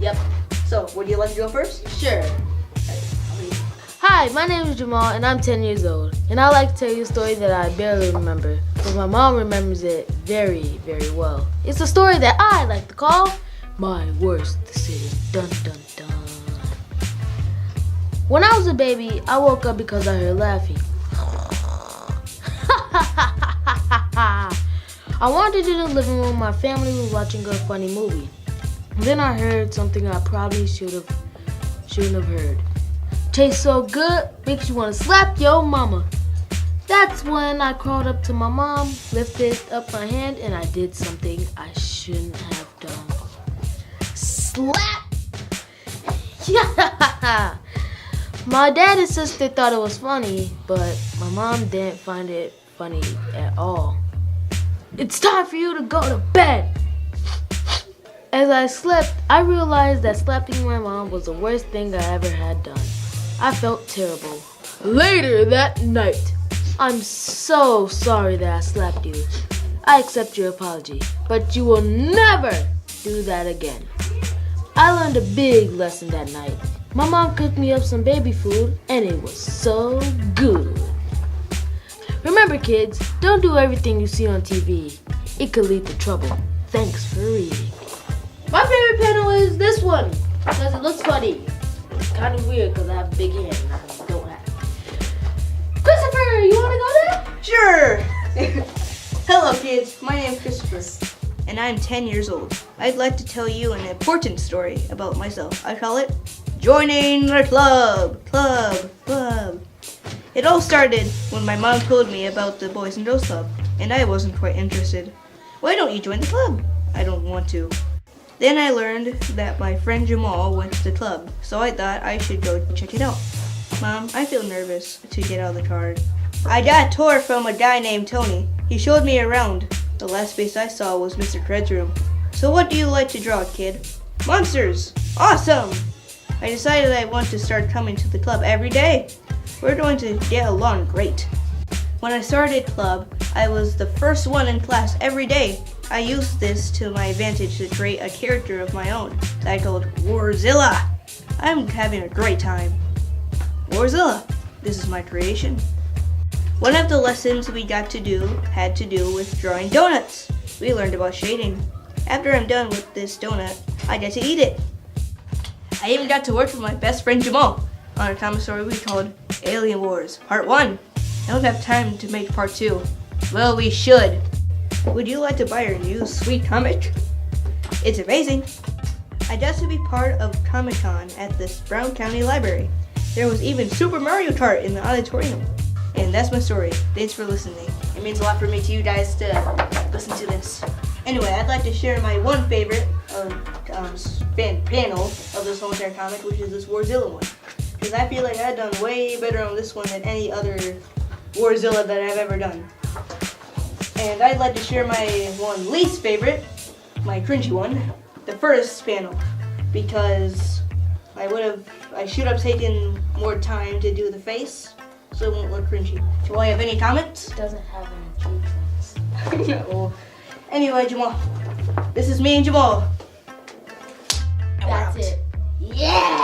Yep. So, would you like to go first? Sure. Hi, my name is Jamal and I'm 10 years old. And I'd like to tell you a story that I barely remember, but my mom remembers it very, very well. It's a story that I like to call My Worst Decision. Dun dun dun. When I was a baby, I woke up because I heard laughing. I wandered in the living room. My family was watching a funny movie. Then I heard something I probably shouldn't have heard. Tastes so good, makes you want to slap your mama. That's when I crawled up to my mom, lifted up my hand, and I did something I shouldn't have done. Slap! Yeah! My dad and sister thought it was funny, but my mom didn't find it funny at all. It's time for you to go to bed. As I slept, I realized that slapping my mom was the worst thing I ever had done. I felt terrible. Later that night, I'm so sorry that I slapped you. I accept your apology, but you will never do that again. I learned a big lesson that night. My mom cooked me up some baby food, and it was so good. Remember, kids, don't do everything you see on TV. It could lead to trouble. Thanks for reading. My favorite panel is this one, because it looks funny. It's kind of weird because I have a big hand and I don't have. Christopher, you want to go there? Sure! Hello kids, my name is Christopher, and I'm 10 years old. I'd like to tell you an important story about myself. I call it Joining the Club. It all started when my mom told me about the Boys and Girls Club, and I wasn't quite interested. Why don't you join the club? I don't want to. Then I learned that my friend Jamal went to the club, so I thought I should go check it out. Mom, I feel nervous to get out of the car. I got a tour from a guy named Tony. He showed me around. The last space I saw was Mr. Cred's room. So what do you like to draw, kid? Monsters! Awesome! I decided I want to start coming to the club every day. We're going to get along great. When I started club, I was the first one in class every day. I used this to my advantage to create a character of my own that I called Warzilla. I'm having a great time. Warzilla, this is my creation. One of the lessons we had to do with drawing donuts. We learned about shading. After I'm done with this donut, I get to eat it. I even got to work with my best friend Jamal on a comic story we called Alien Wars Part 1. I don't have time to make Part 2. Well, we should. Would you like to buy our new sweet comic? It's amazing. I got to be part of Comic-Con at the Brown County Library. There was even Super Mario Kart in the auditorium. And that's my story. Thanks for listening. It means a lot for me to you guys to listen to this. Anyway, I'd like to share my one favorite panel of this whole entire comic, which is this Warzilla one. Because I feel like I've done way better on this one than any other Warzilla that I've ever done. And I'd like to share my one least favorite, my cringy one, the first panel, because I should have taken more time to do the face, so it won't look cringy. Do I have any comments? It doesn't have any cute ones. No. Anyway, Jamal, this is me and Jamal. That's it. Yeah!